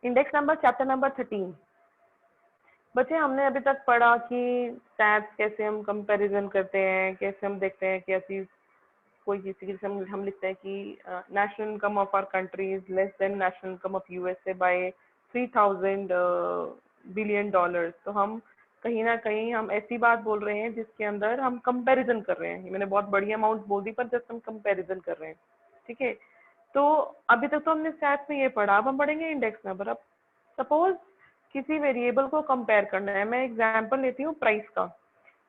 Index number chapter number 13। बच्चे हमने अभी तक पढ़ा कि स्टैट्स कैसे हम कंपैरिजन करते हैं, कैसे हम देखते हैं कि ऐसी कोई किसी की हम लिखते हैं कि national income of our country is less than national income of USA by 3000 billion dollars. तो हम कहीं ना कहीं हम ऐसी बात बोल रहे हैं जिसके अंदर हम कंपैरिजन कर रहे हैं। मैंने बहुत बड़ी अमाउंट बोल दी पर जस्ट हम कंपैरिजन कर रहे हैं, ठीक है। तो अभी तक तो हमने स्टैट्स में ये पढ़ा, अब हम पढ़ेंगे इंडेक्स नंबर। अब सपोज किसी वेरिएबल को कंपेयर करना है, मैं एग्जांपल लेती हूँ प्राइस का,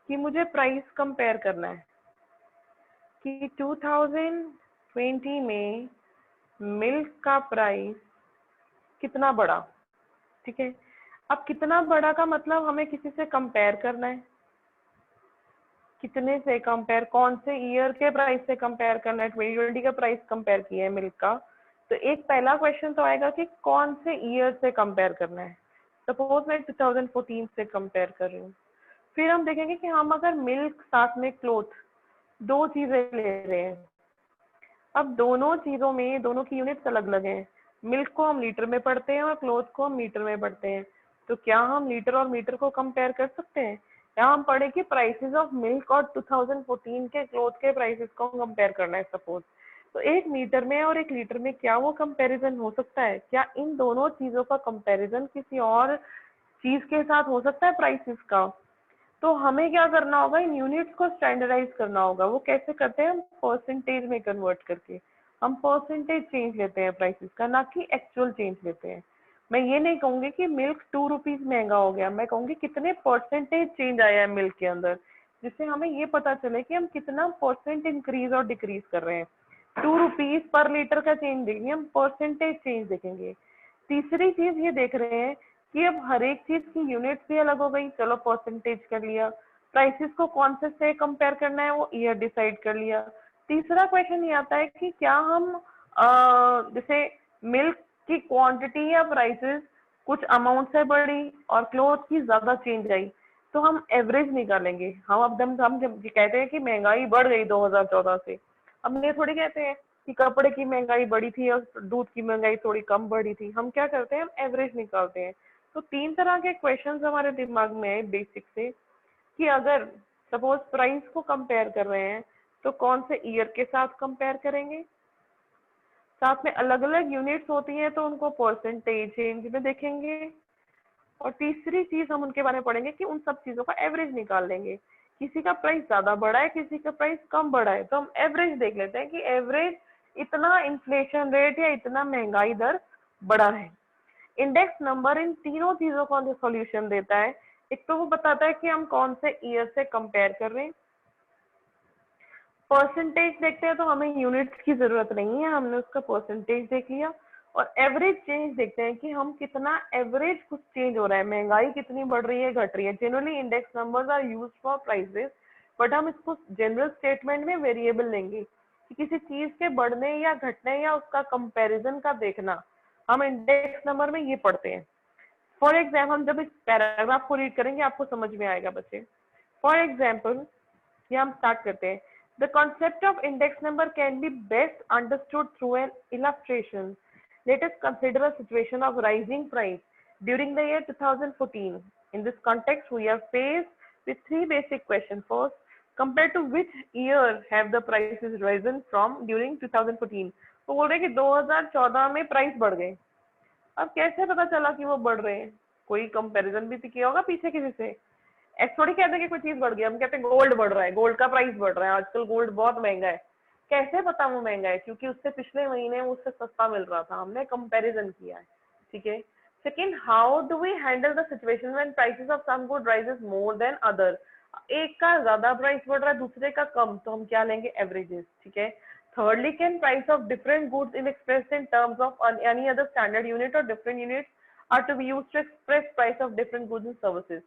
कि मुझे प्राइस कंपेयर करना है कि 2020 में मिल्क का प्राइस कितना बढ़ा, ठीक है। अब कितना बड़ा का मतलब हमें किसी से कंपेयर करना है, कितने से कंपेयर, कौन से ईयर के प्राइस से कंपेयर करना है। 2020 का प्राइस कंपेयर किया है मिल्क का, तो एक पहला क्वेश्चन तो आएगा कि कौन से ईयर से कंपेयर करना है। सपोज मैं 2014 से कंपेयर कर रही हूँ। फिर हम देखेंगे कि हम अगर मिल्क साथ में क्लोथ दो चीजें ले रहे हैं, अब दोनों चीजों में दोनों की यूनिट्स अलग अलग हैं। मिल्क को हम लीटर में पढ़ते हैं और क्लोथ को हम मीटर में पढ़ते हैं। तो क्या हम लीटर और मीटर को कंपेयर कर सकते हैं? या हम पढ़े कि प्राइसेस ऑफ मिल्क और 2014 के क्लोथ के प्राइसेस को कंपेयर करना है सपोज। तो एक मीटर में और एक लीटर में क्या वो कंपैरिजन हो सकता है? क्या इन दोनों चीजों का कंपैरिजन किसी और चीज के साथ हो सकता है प्राइसेस का? तो हमें क्या करना होगा, इन यूनिट्स को स्टैंडर्डाइज करना होगा। वो कैसे करते हैं? हम परसेंटेज में कन्वर्ट करके, हम परसेंटेज चेंज लेते हैं प्राइसेस का, ना कि एक्चुअल चेंज लेते हैं। मैं ये नहीं कहूंगी कि मिल्क 2 रुपीज महंगा हो गया, मैं कहूंगी कितने परसेंटेज चेंज आया है मिल्क के अंदर, जिससे हमें ये पता चले कि हम कितना परसेंट इंक्रीज और डिक्रीज कर रहे हैं। 2 रुपीज पर लीटर का चेंज देखेंगे, हम परसेंटेज चेंज देखेंगे। तीसरी चीज ये देख रहे हैं कि अब हर एक चीज की यूनिट भी अलग हो गई, चलो परसेंटेज कर लिया। प्राइसेस को कौन से कंपेयर करना है वो ईयर डिसाइड कर लिया। तीसरा क्वेश्चन ये आता है कि क्या हम जैसे मिल्क की क्वांटिटी या प्राइसेस कुछ अमाउंट से बढ़ी और क्लोथ की ज्यादा चेंज आई, तो हम एवरेज निकालेंगे। हम जब कहते हैं कि महंगाई बढ़ गई 2014 से, हम ये थोड़ी कहते हैं कि कपड़े की महंगाई बढ़ी थी और दूध की महंगाई थोड़ी कम बढ़ी थी। हम क्या करते हैं, हम एवरेज निकालते हैं। तो 3 तरह के क्वेश्चंस हमारे दिमाग में है बेसिक से, कि अगर सपोज प्राइस को कंपेयर कर रहे हैं तो कौन से ईयर के साथ कंपेयर करेंगे, साथ में अलग अलग यूनिट्स होती हैं तो उनको परसेंटेज चेंज में देखेंगे, और तीसरी चीज हम उनके बारे में पढ़ेंगे कि उन सब चीजों का एवरेज निकाल लेंगे। किसी का प्राइस ज्यादा बढ़ा है, किसी का प्राइस कम बढ़ा है, तो हम एवरेज देख लेते हैं कि एवरेज इतना इन्फ्लेशन रेट या इतना महंगाई दर बढ़ा है। इंडेक्स नंबर इन तीनों चीजों का सॉल्यूशन देता है। एक तो वो बताता है कि हम कौन से ईयर से कंपेयर कर रहे हैं। परसेंटेज देखते हैं तो हमें यूनिट्स की जरूरत नहीं है, हमने उसका परसेंटेज देख लिया। और एवरेज चेंज देखते हैं कि हम कितना एवरेज कुछ चेंज हो रहा है, महंगाई कितनी बढ़ रही है, घट रही है। Generally index numbers are used for prices, but हम इसको जनरल स्टेटमेंट में वेरिएबल लेंगे कि किसी चीज के बढ़ने या घटने या उसका कंपैरिजन का देखना, हम इंडेक्स नंबर में ये पढ़ते हैं। फॉर एग्जाम्पल, हम जब इस पैराग्राफ को रीड करेंगे आपको समझ में आएगा बच्चे। फॉर एग्जाम्पल, ये हम स्टार्ट करते हैं। The concept of index number can be best understood through an illustration. Let us consider a situation of rising price during the year 2014. In this context, we are faced with three basic questions. First, compared to which year have the prices risen from during 2014? तो बोल रहे हैं कि 2014 में price बढ़ गए। अब कैसे पता चला कि वो बढ़ रहे हैं? कोई कंपैरिजन भी तो किया होगा पीछे किसी से। ऐसे थोड़ी कहते हैं कि कोई चीज बढ़ गई, हम कहते हैं गोल्ड बढ़ रहा है, गोल्ड का प्राइस बढ़ रहा है, आजकल गोल्ड बहुत महंगा है। कैसे पता वो महंगा है? क्योंकि उससे पिछले महीने उससे सस्ता मिल रहा था, हमने कंपैरिजन किया है, ठीक है। Second, how do we handle the situation when prices of some good rises more than other? एक का ज्यादा प्राइस बढ़ रहा है, दूसरे का कम, तो हम क्या लेंगे? एवरेजेस, ठीक है। Thirdly, can price of different goods in expressed in terms of any other standard unit or different units are to be used to express price of different goods and services,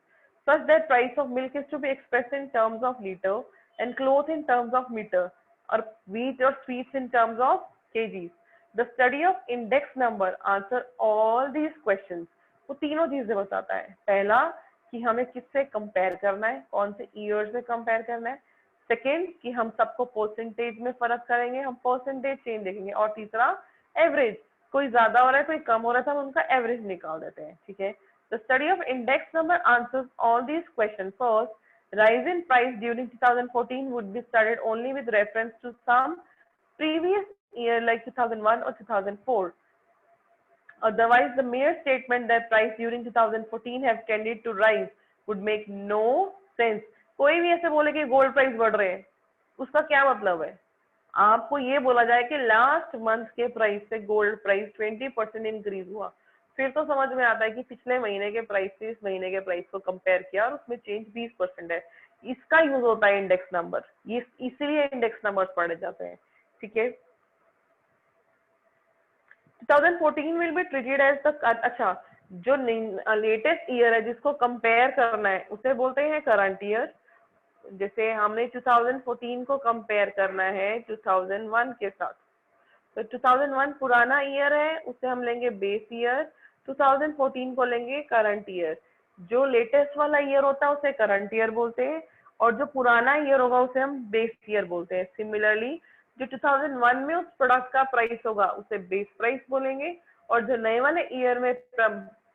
such that price of milk is to be expressed in terms of liter and cloth in terms of meter, or wheat or sweets in terms of kgs. The study of index number answer all these questions. वो तीनों चीजें बताता है। पहला कि हमें किससे compare करना है, कौन से ईयर से कंपेयर करना है। सेकेंड कि हम सबको परसेंटेज में फर्क करेंगे, हम परसेंटेज चेंज देखेंगे। और तीसरा एवरेज कोई ज्यादा हो रहा है कोई कम हो रहा है तो हम उनका एवरेज निकाल देते हैं, ठीक है। The study of index number answers all these question. First, rise in price during 2014 would be studied only with reference to some previous year like 2001 or 2004. Otherwise, the mere statement that price during 2014 have tended to rise would make no sense. कोई भी ऐसे बोले कि gold price बढ़ रहे हैं, उसका क्या मतलब है? आपको ये बोला जाए कि लास्ट मंथ के प्राइस से गोल्ड प्राइस 20% इंक्रीज हुआ, फिर तो समझ में आता है कि पिछले महीने के प्राइस से इस महीने के प्राइस को कंपेयर किया और उसमें चेंज 20% है। इसका यूज होता है इंडेक्स नंबर, ये इसलिए इंडेक्स नंबर्स पढ़े जाते हैं, ठीक है। 2014 will be treated as the, अच्छा, जो लेटेस्ट ईयर है जिसको कंपेयर करना है उसे बोलते हैं करंट ईयर। जैसे हमने 2014 को कंपेयर करना है 2001 के साथ, तो 2001 पुराना ईयर है, उसे हम लेंगे बेस ईयर, 2014 को लेंगे करंट ईयर। जो लेटेस्ट वाला ईयर होता है उसे करंट ईयर बोलते हैं, और जो पुराना ईयर होगा उसे हम बेस ईयर बोलते हैं। सिमिलरली जो 2001 में उस प्रोडक्ट का प्राइस होगा उसे बेस प्राइस बोलेंगे, और जो नए वाले ईयर में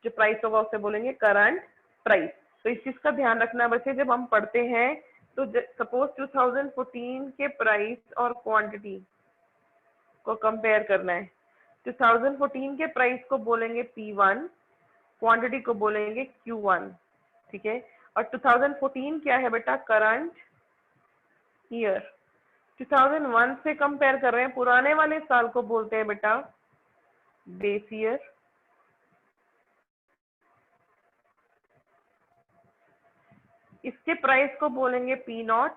जो प्राइस होगा उसे बोलेंगे करंट प्राइस। तो इस चीज का ध्यान रखना बच्चे जब हम पढ़ते हैं। तो सपोज 2014 के प्राइस और क्वांटिटी को कंपेयर करना है, 2014 के प्राइस को बोलेंगे P1, क्वांटिटी को बोलेंगे Q1, ठीक है। और 2014 क्या है बेटा? Current year. 2001 से कंपेयर कर रहे हैं, पुराने वाले साल को बोलते हैं बेटा बेस ईयर। इसके प्राइस को बोलेंगे P0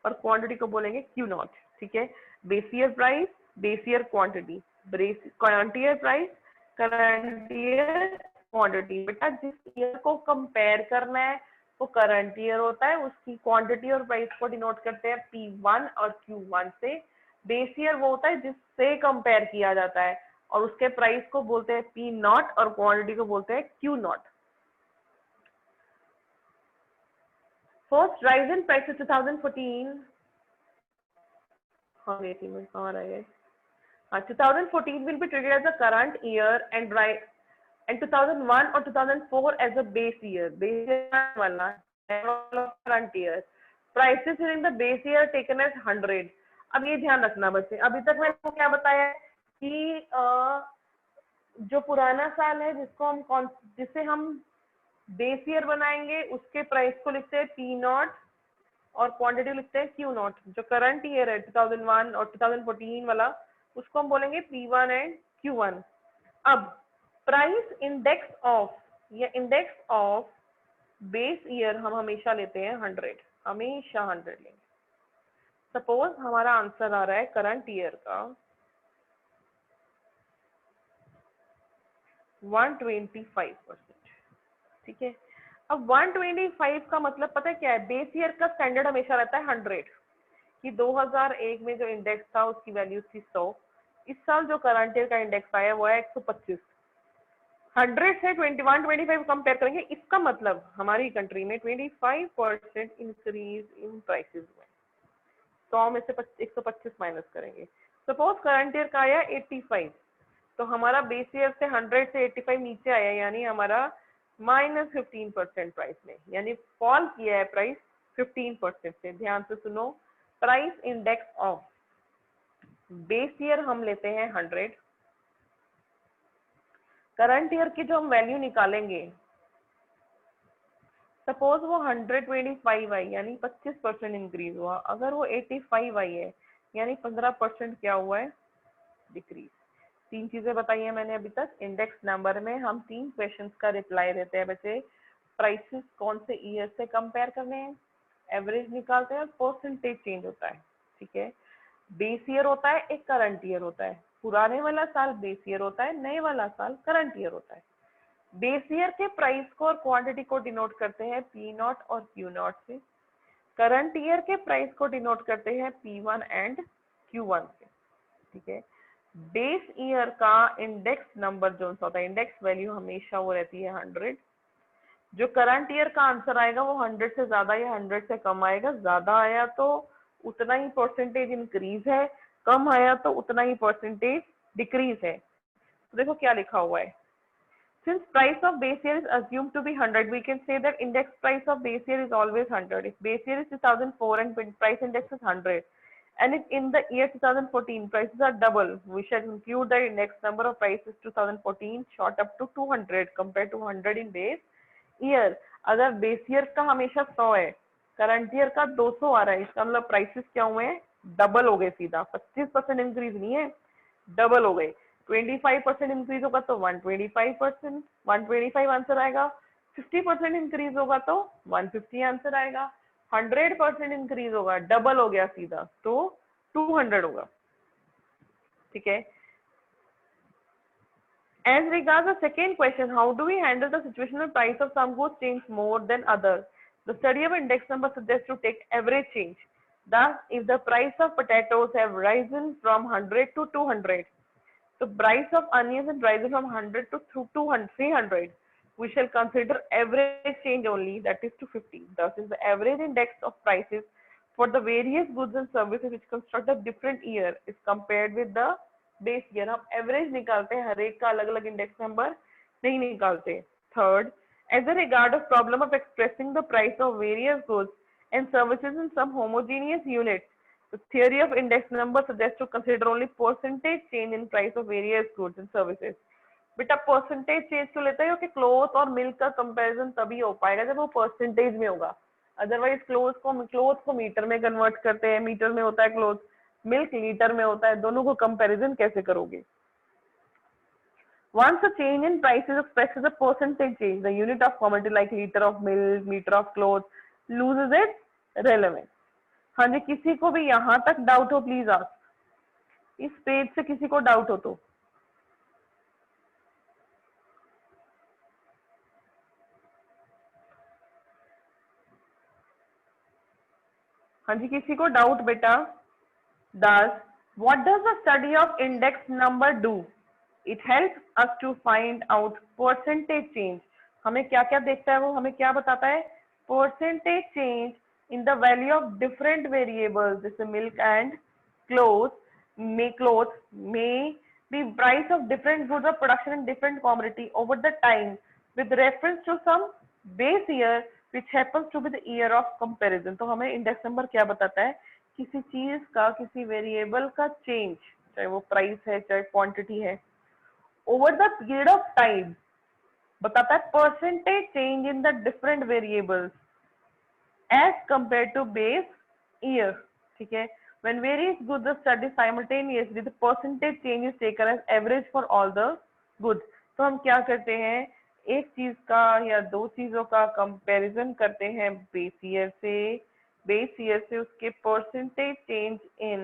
और क्वांटिटी को बोलेंगे Q0, ठीक है। Base year price, base year quantity, current year price, current year quantity. बेटा जिस ईयर को कंपेयर करना है वो करंट ईयर होता है, उसकी क्वांटिटी और प्राइस को डिनोट करते हैं P1 और Q1 से। बेस ईयर वो होता है जिससे कंपेयर किया जाता है, और उसके प्राइस को बोलते हैं P0 और क्वांटिटी को बोलते हैं Q0। First rise in price of 2014. हाँ, wait a minute, कहाँ रह गए? 2014 will be treated as a current year and 2001 or 2004 as a base year. Base year वाला current year. Prices during the base year taken as 100. अब ये ध्यान रखना बच्चे, अभी तक मैंने आपको क्या बताया कि जो पुराना साल है जिसे हम बेस ईयर बनाएंगे उसके प्राइस को लिखते हैं P0 और क्वांटिटी लिखते हैं Q0। जो करंट ईयर है 2001 और 2014 वाला उसको हम बोलेंगे P1 एंड Q1। अब प्राइस इंडेक्स ऑफ या इंडेक्स ऑफ बेस ईयर हम हमेशा लेते हैं 100, हमेशा 100 लेंगे। सपोज हमारा आंसर आ रहा है करंट ईयर का 125%, ठीक है। अब 125 का मतलब पता है क्या है? बेस ईयर का स्टैंडर्ड हमेशा रहता है 100, कि 2001 में जो इंडेक्स था उसकी वैल्यू थी 100। इस साल जो करंट ईयर का इंडेक्स आया वो है 125। 100 से 125 कंपेयर करेंगे, इसका मतलब हमारी कंट्री में 25% इंक्रीज इन प्राइसेस हुए। 100 में से 125 माइनस करेंगे। सपोज करंट ईयर का आया 85, तो हमारा बेस ईयर से 100 से 85 नीचे आया, यानी हमारा -15% प्राइस में, यानी फॉल किया है प्राइस 15% से। ध्यान से सुनो, price index of base year हम लेते हैं 100, करंट ईयर की जो हम वैल्यू निकालेंगे, सपोज वो 125 आई यानी 25% इंक्रीज हुआ, अगर वो 85 आई है यानी 15% क्या हुआ है? डिक्रीज। तीन चीजें बताई है मैंने अभी तक। इंडेक्स नंबर में हम 3 क्वेश्चंस का रिप्लाई देते हैं बच्चे। प्राइसेस कौन से ईयर से कंपेयर करने हैं, एवरेज निकालते हैं और परसेंटेज चेंज होता है, ठीक है। बेस ईयर होता है, एक करंट ईयर होता है। पुराने वाला साल बेस ईयर होता है, नए वाला साल करंट ईयर होता है। बेस ईयर के प्राइस को और क्वांटिटी को डिनोट करते हैं P0 और Q0 से। करंट ईयर के प्राइस को डिनोट करते हैं P1 एंड Q1 से, ठीक है। बेस ईयर का इंडेक्स नंबर जो होता है, इंडेक्स वैल्यू हमेशा वो रहती है 100। जो करंट ईयर का आंसर आएगा वो 100 से ज्यादा या 100 से कम आएगा। ज्यादा आया तो उतना ही परसेंटेज इंक्रीज है, कम आया तो उतना ही परसेंटेज डिक्रीज है। तो देखो क्या लिखा हुआ है, since price of base year is assumed to be 100, we can say that index price of base year is always 100. If base year is 2004 and price index is 100, and if in the year 2014 prices are double, we shall include the index number of prices 2014 shot up to 200 compared to 100 in base year. अगर base year का हमेशा 100 है, current year का 200 आ रहा है, इसका मतलब prices क्या हुए हैं, डबल हो गए सीधा, 25% इंक्रीज नहीं है, डबल हो गए। 25% इंक्रीज होगा तो 125%, 125 आंसर आएगा। 50% इंक्रीज होगा तो 150 आंसर आएगा। 100% इंक्रीज होगा, डबल हो गया सीधा, तो 200 होगा। ठीक है। As regards the second question, how do we handle the situation when price of some goods change more than others? The study of index number suggests to take average change. Thus, if the price of potatoes have risen from 100 to 200, the price of onions has risen from 100 to 200, 300, we shall consider average change only, that is to 50. Thus, is the average index of prices for the various goods and services which construct a different year is compared with the base year. हम average निकालते हैं, हर एक का अलग अलग index number नहीं निकालते। Third, as a regard of problem of expressing the price of various goods and services in some homogeneous unit, the theory of index number suggests to consider only percentage change in price of various goods and services. बेटा percentage change तो लेता है कि cloth और milk का comparison तभी हो पाएगा जब वो परसेंटेज में होगा, अदरवाइज क्लोथ को मीटर में कन्वर्ट करते हैं, मीटर में होता है क्लोथ, मिल्क लीटर में होता है, दोनों को कंपैरिजन कैसे करोगे? Once a change in price is expressed as a percentage change, the unit of commodity like liter of milk, meter of cloth loses its relevance. हाँ जी, किसी को भी यहाँ तक डाउट हो प्लीज आस्क, इस पेज से किसी को डाउट हो तो। हाँ जी, किसी को डाउट बेटा? What does the study of index number do? It helps us to find out percentage change. हमें क्या क्या देखता है वो, हमें क्या बताता है? Percentage change in the value of different variables, जैसे milk and clothes may be price of different goods of production in different commodity over the time with reference to some base year which happens to be the year of comparison. तो हमें index number क्या बताता है? किसी चीज का, किसी variable का चेंज, चाहे वो प्राइस है चाहे क्वांटिटी है, over the period of time बताता है percentage change in the different variables as compare to base year. ठीक है। When various goods are studied simultaneously, the percentage change is taken as average for all the goods. तो हम क्या करते हैं, एक चीज का या दो चीजों का कंपैरिजन करते हैं बेस ईयर से उसके परसेंटेज चेंज इन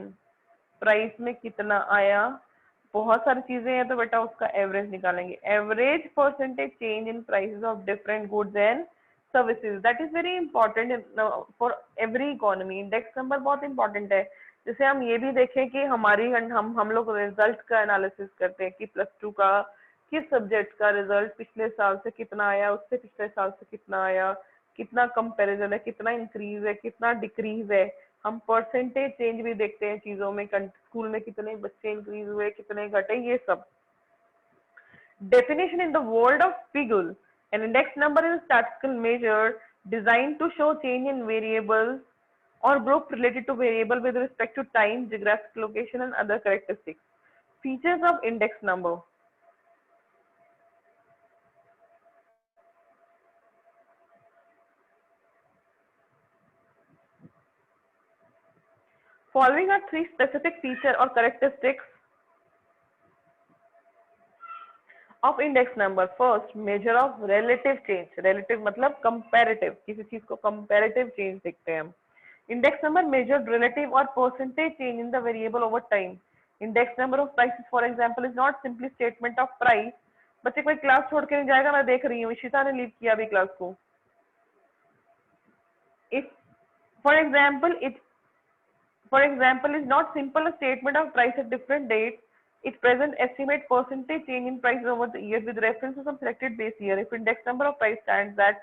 प्राइस में कितना आया। बहुत सारी चीजें हैं तो बेटा उसका एवरेज निकालेंगे, average percentage change in prices of different goods and services. That is very important for every economy. Index number बहुत इंपॉर्टेंट है। जैसे हम ये भी देखें कि हम लोग रिजल्ट का एनालिसिस करते हैं कि +2 का किस सब्जेक्ट का रिजल्ट पिछले साल से कितना आया, उससे पिछले साल से कितना आया, कितना कंपैरिजन है, कितना इंक्रीज है, कितना डिक्रीज है। हम परसेंटेज चेंज भी देखते हैं चीजों में, स्कूल में कितने बच्चे इंक्रीज हुए, कितने घटे, ये सब। Definition in the world of Figure. An index number is a statistical measure designed to show change in variables or group related to variable with respect to time, geographic location and other characteristics. Features of index number. Following are 3 specific features or characteristics of index number. First, measure of relative change. Relative मतलब comparative, किसी चीज को comparative change देखते हैं हम। Index number measured relative or percentage change in the variable over time. Index number of prices, for example, is not simply statement of price. बच्चे कोई class छोड़ के नहीं जाएगा, मैं देख रही हूँ इशिता ने लीव किया अभी क्लास को। If, for example, is not simple a statement of price at different dates. It present estimate percentage change in prices over the years with reference to some selected base year. If index number of price stands at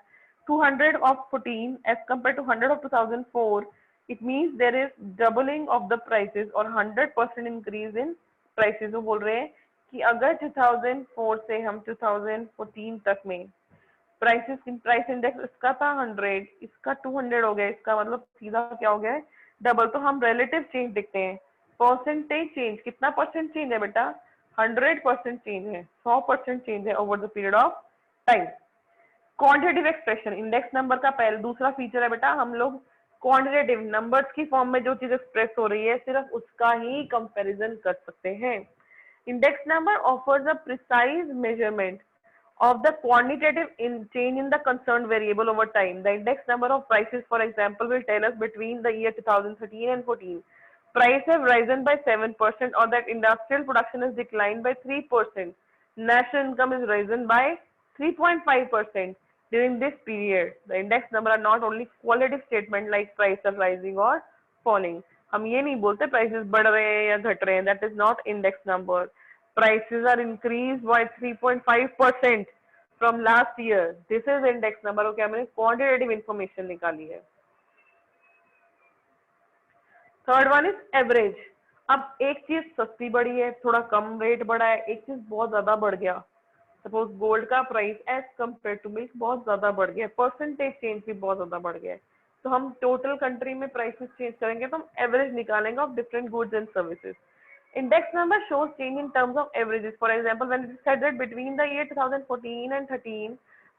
200 of 14 as compared to 100 of 2004, it means there is doubling of the prices or 100% increase in prices. वो बोल रहे हैं कि अगर 2004 से हम 2014 तक में प्राइस इंडेक्स इसका था 100, इसका 200 हो गया, इसका मतलब सीधा क्या हो गया है, डबल। तो हम रिलेटिव चेंज देखते हैं, परसेंटेज चेंज कितना परसेंट चेंज है बेटा, 100% चेंज है, 100% चेंज है over the period of time. Quantitative expression, index number का पहले दूसरा फीचर है बेटा, हम लोग क्वांटिटेटिव नंबर्स की फॉर्म में जो चीज एक्सप्रेस हो रही है सिर्फ उसका ही कंपैरिजन कर सकते हैं। Index number offers a precise measurement of the quantitative change in the concerned variable over time. The index number of prices, for example, will tell us between the year 2013 and 14, prices have risen by 7%, or that industrial production has declined by 3%. National income is risen by 3.5% during this period. The index number are not only qualitative statement like prices are rising or falling. हम ये नहीं बोलते prices बढ़ रहे हैं या घट रहे हैं, that is not index number. Prices are increase by 3.5% from last year, this is index number. Okay, हमने क्वांटिटेटिव इंफॉर्मेशन निकाली है। Third one is average. अब एक चीज सस्ती बढ़ी है, थोड़ा कम रेट बढ़ा है, एक चीज बहुत ज्यादा बढ़ गया, सपोज गोल्ड का price as compare to milk बहुत ज्यादा बढ़ गया, परसेंटेज चेंज भी बहुत ज्यादा बढ़ गया है, तो हम टोटल कंट्री में प्राइसेस चेंज करेंगे तो हम एवरेज निकालेंगे of different goods and services. Index number shows change in terms of averages. For example, when it is said that between the year 2014 and 13,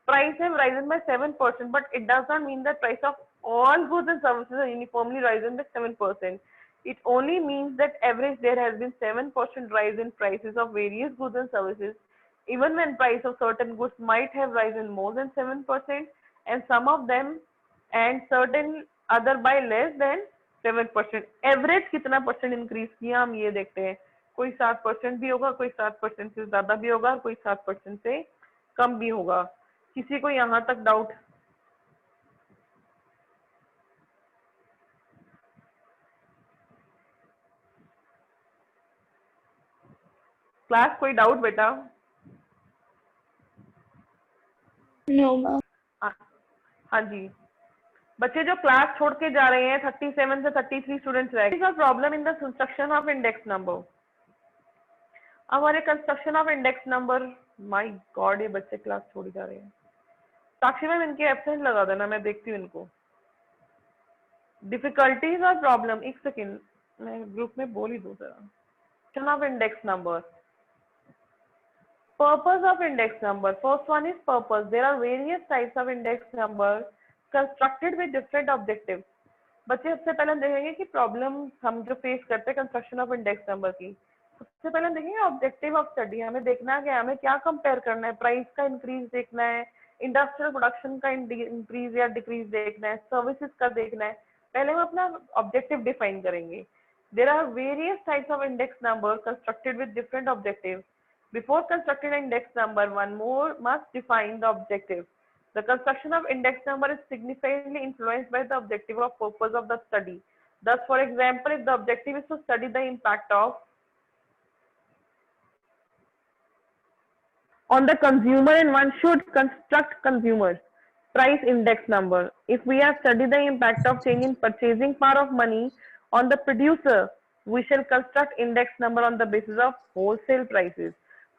price have risen by 7%, but it does not mean that price of all goods and services are uniformly risen by 7%. It only means that average there has been 7% rise in prices of various goods and services, even when price of certain goods might have risen more than 7%, and some of them and certain other by less than 7%। Average कितना percent increase किया हम ये देखते हैं, कोई 7% भी होगा, कोई 7% से ज्यादा भी होगा, कोई 7% से कम भी होगा। किसी को यहां तक डाउट? क्लास कोई डाउट बेटा? No ma'am. हाँ जी, बच्चे जो क्लास छोड़ के जा रहे हैं 37 से 33 स्टूडेंट्स रह गए। Problem in the construction of index number. हमारे construction of index number, my god ये बच्चे क्लास छोड़ जा रहे हैं। साक्षी मैम इनके एब्सेंट लगा देना, मैं देखती हूँ इनको। डिफिकल्टीज और प्रॉब्लम, एक सेकेंड मैं ग्रुप में बोल ही दूं जरा। Of index number, purpose of index number. First one is purpose. There are various types of index number constructed with different objectives. बच्चे सबसे पहले हम देखेंगे कि प्रॉब्लम हम जो फेस करते हैं कंस्ट्रक्शन ऑफ इंडेक्स नंबर की। सबसे पहले हम देखेंगे ऑब्जेक्टिव ऑफ स्टडी, हमें देखना क्या है, हमें क्या कंपेयर करना है, प्राइस का इंक्रीज देखना है, इंडस्ट्रियल प्रोडक्शन का इंक्रीज या डिक्रीज देखना है, सर्विसेज का देखना है। पहले हम अपना ऑब्जेक्टिव डिफाइन करेंगे। There are various types of index number constructed with different objective. Before constructing an index number, one more must define the objective. The construction of index number is significantly influenced by the objective or purpose of the study. Thus, for example, if the objective is to study the impact of on the consumer, and one should construct consumer price index number. If we have studied the impact of change in purchasing power of money on the producer, we shall construct index number on the basis of wholesale prices.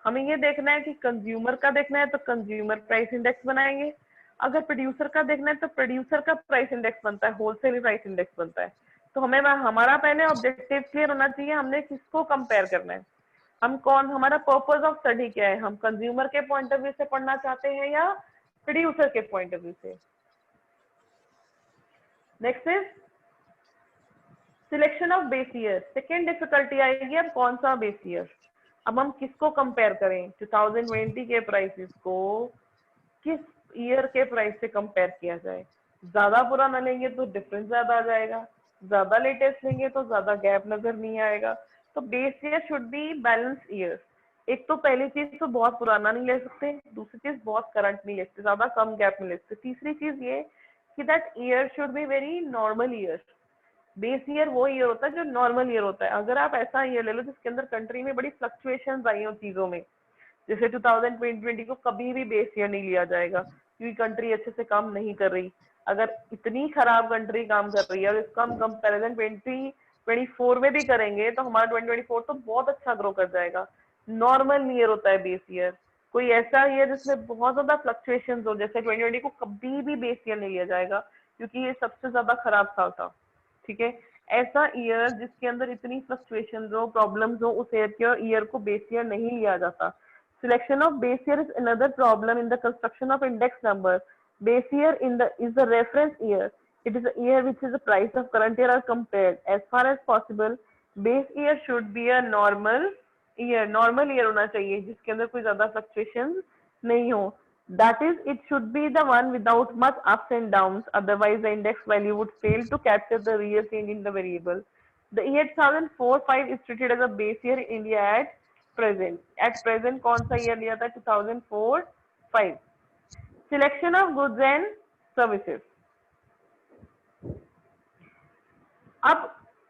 हमें ये देखना है कि consumer का देखना है तो consumer price index बनाएंगे, अगर प्रोड्यूसर का देखना है तो प्रोड्यूसर का प्राइस इंडेक्स बनता है, होलसेल प्राइस इंडेक्स बनता है। तो हमें हमारा पहले ऑब्जेक्टिव क्लियर होना चाहिए, हमने किसको कंपेयर करना है, हम कौन, हमारा पर्पस ऑफ स्टडी क्या है, हम कंज्यूमर के पॉइंट ऑफ व्यू से पढ़ना चाहते हैं या प्रोड्यूसर के पॉइंट ऑफ व्यू से। Next is selection of base year. Second difficulty आएगी अब कौन सा बेस ईयर, अब हम किसको कंपेयर करें, 2020 के प्राइसेस को किस ईयर के प्राइस से कंपेयर किया जाए। ज्यादा पुराना लेंगे तो डिफरेंस ज्यादा आ जाएगा, ज्यादा लेटेस्ट लेंगे तो ज्यादा गैप नजर नहीं आएगा। तो base year should be balance year. एक तो पहली चीज तो बहुत पुराना नहीं ले सकते, दूसरी चीज बहुत करंट नहीं ले सकते, ज्यादा कम गैप में ले सकते, तीसरी चीज ये कि that year should be very normal year. Base year वो ईयर होता है जो नॉर्मल ईयर होता है। अगर आप ऐसा ईयर ले लो जिसके अंदर कंट्री में बड़ी फ्लक्चुएशंस आई हो चीजों में, जैसे 2020 को कभी भी बेस ईयर नहीं लिया जाएगा क्योंकि कंट्री अच्छे से काम नहीं कर रही। अगर इतनी खराब कंट्री काम कर रही है और इसका हम कंपेरिजन 2024 में भी करेंगे तो हमारा 2024 तो बहुत अच्छा ग्रो कर जाएगा। नॉर्मल ईयर होता है बेस ईयर। कोई ऐसा ईयर जिसमें बहुत ज्यादा फ्लक्चुएशंस हो, जैसे 2020 को कभी भी बेस ईयर नहीं लिया जाएगा क्योंकि ये सबसे ज्यादा खराब साल था, ठीक है। ऐसा ईयर जिसके अंदर इतनी फ्लक्चुएशंस हो, प्रॉब्लम्स हो, उस ईयर को बेस ईयर नहीं लिया जाता। Selection of base year is another problem in the construction of index number. Base year is the reference year. It is a year which is the price of current year are compared. As far as possible, base year should be a normal year. Normal year होना चाहिए जिसके अंदर कोई ज्यादा fluctuations नहीं हो. That is, it should be the one without much ups and downs. Otherwise, the index value would fail to capture the real change in the variable. The year 2004-5 is treated as a base year in India at present कौन सा year लिया था? 2004-5. Selection of goods and services. अब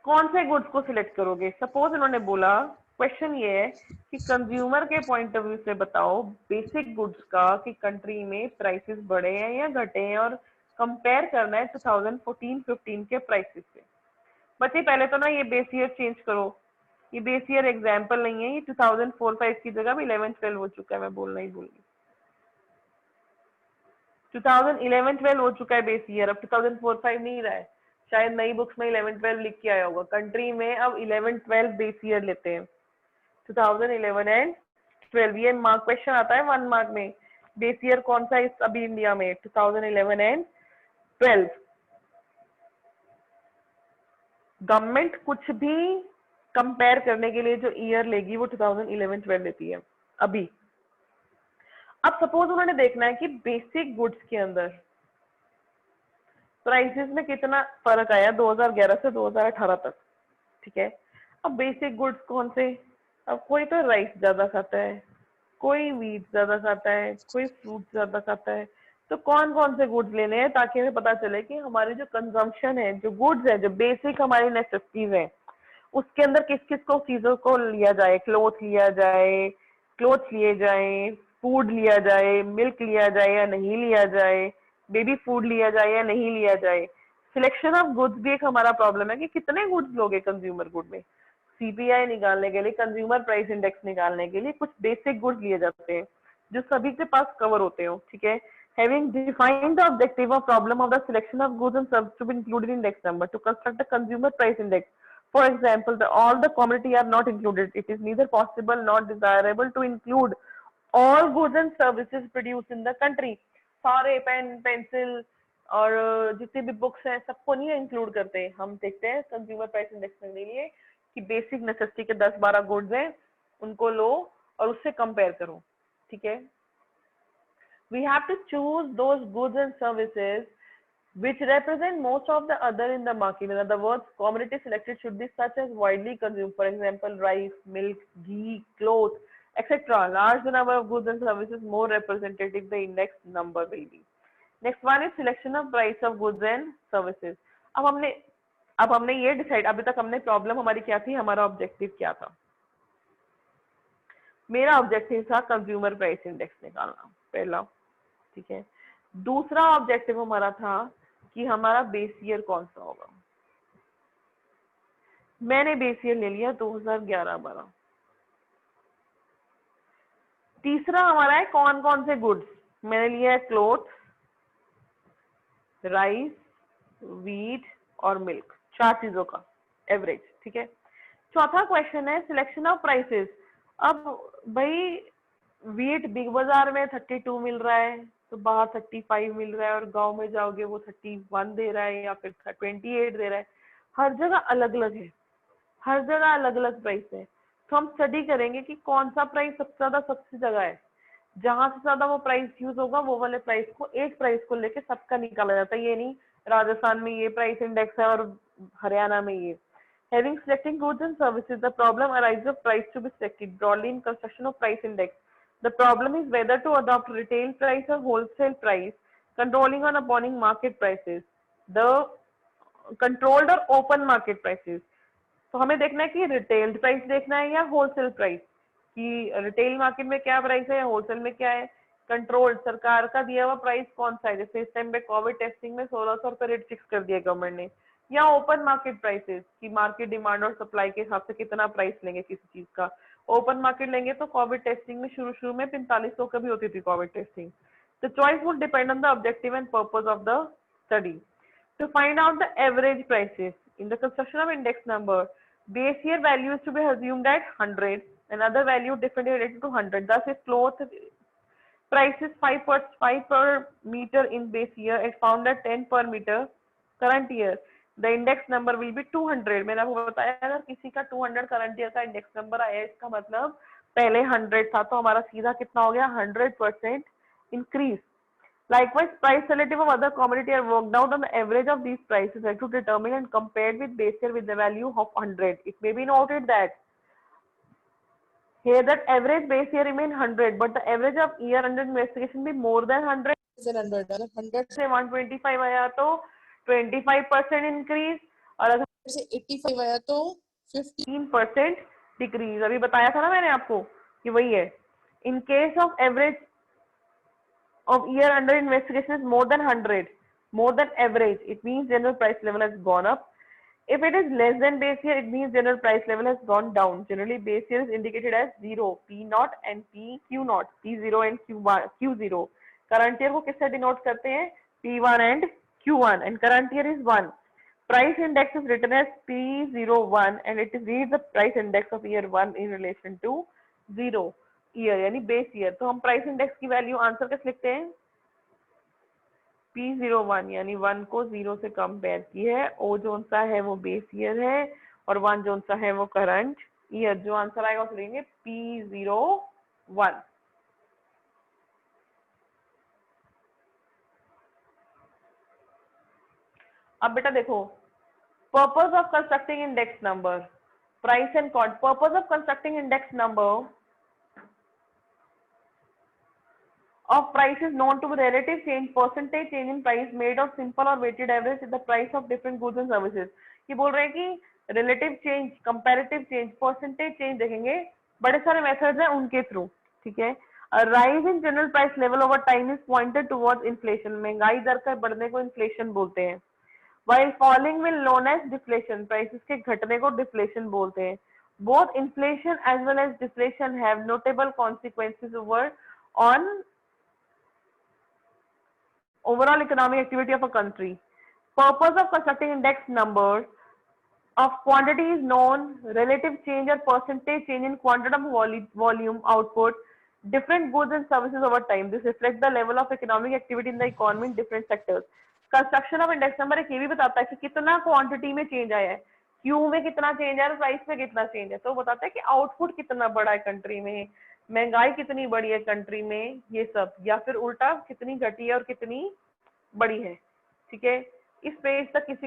कौन से goods को select करोगे? Suppose इन्होंने बोला, क्वेश्चन ये है कि कंज्यूमर के पॉइंट ऑफ व्यू से बताओ बेसिक गुड्स का कि कंट्री में प्राइसेस बढ़े हैं या घटे हैं, और कंपेयर करना है 2014-15 के प्राइसेस से। बच्चे पहले तो ना ये बेस ईयर चेंज करो, ये बेस ईयर एग्जाम्पल नहीं है, ये 2004-5 की जगह 11-12 हो चुका है, मैं बोलना ही भूल गई। 2011-12 हो चुका है बेस ईयर, अब 2004-5 नहीं रहा है। शायद नई बुक्स में 11-12 लिख के आया होगा। कंट्री में अब 11-12 बेस ईयर लेते हैं, 2011 एंड 12। ये मार्क क्वेश्चन आता है 1 मार्क में, बेस ईयर कौन सा है अभी इंडिया में? 2011 एंड 12। गवर्नमेंट कुछ भी कंपेयर करने के लिए जो ईयर लेगी वो 2011-12 लेती है अभी। अब सपोज उन्होंने देखना है कि बेसिक गुड्स के अंदर प्राइसेस में कितना फर्क आया 2011 से 2018 तक, ठीक है। अब बेसिक गुड्स कौन से? अब कोई तो राइस ज्यादा खाता है, कोई व्हीट ज्यादा खाता है, कोई फ्रूट ज्यादा खाता है। तो कौन कौन से गुड्स लेने हैं ताकि हमें पता चले कि हमारी जो कंजम्पशन है, जो गुड्स है, जो बेसिक हमारी नेसेसिटीज है, उसके अंदर किस किस को चीजों को लिया जाए। क्लोथ लिया जाए, क्लोथ लिए जाए, फूड लिया जाए, मिल्क लिया जाए या नहीं लिया जाए, बेबी फूड लिया जाए या नहीं लिया जाए। सिलेक्शन ऑफ गुड्स भी एक हमारा प्रॉब्लम है कि कितने गुड्स लोगे कंज्यूमर गुड में। सीपीआई निकालने के लिए, कंज्यूमर प्राइस इंडेक्स निकालने के लिए कुछ बेसिक गुड्स लिए जाते हैं जो सभी के पास कवर होते हो, ठीक है। Having defined the objective or problem of the selection of goods and services to be included in index number to construct a consumer price index. For example, all the commodity are not included. It is neither possible nor desirable to include all goods and services produced in the country. सारे pen pencil और जितनी भी books हैं सबको नहीं include करते। हम देखते हैं कंज्यूमर प्राइस इंडेक्स करने के लिए कि बेसिक नेसेसिटी के 10-12 गुड्स हैं, उनको लो और उससे कंपेयर करो, ठीक है। We have to choose those goods and services which represent most of the other in the market. In other words, commodity selected should be such as widely consumed. For example, rice, milk, ghee, clothes, etc. Large number of goods and services more representative the index number will be. Next one is selection of price of goods and services. अब हमने ये decide, अभी तक हमने problem हमारी क्या थी, हमारा ऑब्जेक्टिव क्या था? मेरा ऑब्जेक्टिव था कंज्यूमर प्राइस इंडेक्स निकालना, पहला, ठीक है। दूसरा ऑब्जेक्टिव हमारा था कि हमारा बेस ईयर कौन सा होगा। मैंने बेस ईयर ले लिया 2011-12। तीसरा हमारा है कौन कौन से गुड्स। मैंने लिया है क्लोथ, राइस, व्हीट और मिल्क, 4 चीजों का एवरेज, ठीक है। चौथा क्वेश्चन है सिलेक्शन ऑफ प्राइसेस। अब भाई व्हीट बिग बाजार में 32 मिल रहा है, तो बाहर 35 मिल रहा है, और गांव में जाओगे वो 31 दे रहा है या फिर 28 दे रहा है। हर जगह अलग अलग है, हर जगह अलग अलग प्राइस है। तो हम स्टडी करेंगे कि कौन सा प्राइस सबसे ज्यादा सबसे जगह है, जहां से ज्यादा वो प्राइस यूज होगा वो वाले प्राइस को, एक प्राइस को लेके सबका निकाला जाता है। ये नहीं राजस्थान में ये प्राइस इंडेक्स है और हरियाणा में ये। Having selecting goods and services, the problem arises of price to be selected broadly in construction of price index. The problem is whether to adopt retail price or wholesale price, controlling on upon market prices, the controlled or open market prices. तो हमें देखना है कि retail price देखना है या wholesale price, कि retail market में क्या प्राइस है या होलसेल में क्या है। कंट्रोल सरकार का दिया हुआ प्राइस कौन सा है, जैसे इस टाइम पे कोविड टेस्टिंग में 1600 रुपए रेट फिक्स कर दिया गवर्नमेंट ने, या ओपन मार्केट प्राइसेस की मार्केट डिमांड और सप्लाई के हिसाब से कितना प्राइस लेंगे किसी चीज का, ओपन मार्केट लेंगे तो कोविड टेस्टिंग में शुरू में 4500 की भी होती थी Covid testing. The choice would depend on the objective and purpose of the study. To find out the average prices in the construction of index number, base year value is to be assumed at 100 and other value differently related to 100. Thus, if cloth price is 5 per meter in base year and found at 10 per meter current year, the index number will be 200. मैंने आपको बताया अगर किसी का 200 current year का index number आया इसका मतलब पहले 100 था तो हमारा सीधा कितना हो गया 100% increase. Likewise, price relative of other commodity are worked out on the average of these prices and to determine and compared with base year with the value of 100. It may be noted that here that average base year remain 100, but the average of year under investigation be more than 100. 100 से 125 आया तो 25% increase और अगर से 85 आया तो 15% decrease. अभी बताया था ना मैंने आपको कि वही है. In case of average of year under investigation is more than 100, more than average, it means general price level has gone up. If it is less than base year, it means general price level has gone down. Generally, base year is indicated as 0, P0 and PQ0, P0 and Q0. Current year को किससे denote करते हैं? P1 and Q1, and current year is 1. Price index is written as P01 and it reads the price index of year 1 in relation to 0 year यानी base year. तो हम price index की value answer कैसे लिखते हैं? P01 यानी 1 को 0 से कंपेयर की है. O जोन सा है वो बेस ईयर है और 1 जोन सा है वो करंट ईयर. जो आंसर आएगा उसे लेंगे P01. अब बेटा देखो, purpose of constructing index number, price and cost. Purpose of constructing index number of price is known to be relative change, percentage change in price made of simple or weighted average with the price of different goods and services. ये बोल रहे हैं कि relative change, comparative change, percentage change देखेंगे. बड़े सारे methods हैं उनके थ्रू. ठीक है. A rise in general price level over time is pointed towards inflation. महंगाई दर का बढ़ने को inflation बोलते हैं. While falling will known as deflation. prices के घटने को deflation बोलते हैं. Both inflation as well as deflation have notable consequences on overall economic activity of a country. Purpose of constructing index numbers of quantity is known, relative change or percentage change in quantum volume output, different goods and services over time. This reflects the level of economic activity in the economy in different sectors. Construction of index number एक ये भी बताता है कि कितना quantity में change आया है, क्यू में कितना चेंज है और प्राइस में कितना चेंज है. तो बताता है कि आउटपुट कितना बड़ा है कंट्री में, महंगाई कितनी बड़ी है कंट्री में, ये सब, या फिर उल्टा कितनी घटी है और कितनी बड़ी है. ठीक है. इस पेज तक किसी